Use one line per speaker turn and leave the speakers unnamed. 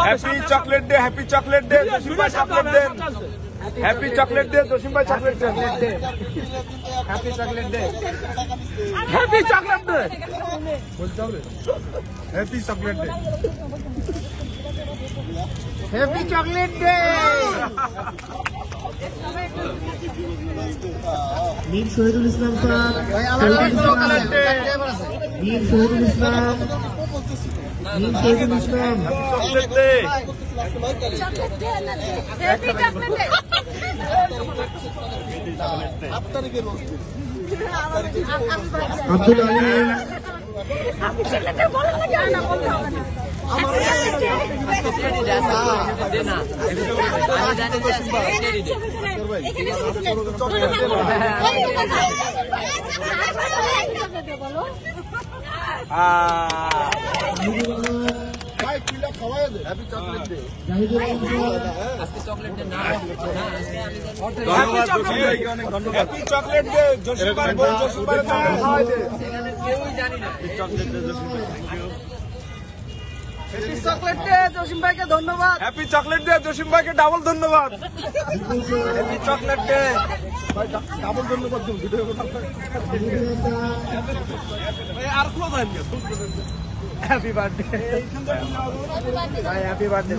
Happy chocolate day, happy chocolate day, Jasim ভাই chocolate দেন। Happy chocolate day, Jasim ভাই chocolate দেন। Happy chocolate day, happy chocolate day, happy chocolate day, happy chocolate day.
Mir Shahidul Islam sir, Mir Shahidul Islam, Mir Shahidul Islam,
chocolate day,
Abdul Alim,
happy chocolate day, Jasim ভাই বল, জসিম ভাই chocolate খাওয়াই দে।
Happy chocolate day, জসিম ভাইকে ধন্যবাদ।
হ্যাপি চকলেট ডে, জসিম ভাইকে ডাবল ধন্যবাদ। হ্যাপি চকলেট ডে, ডাবল ধন্যবাদ। আর ক্লোজ হয় হ্যাপি বার্থডে, হ্যাপি বার্থডে।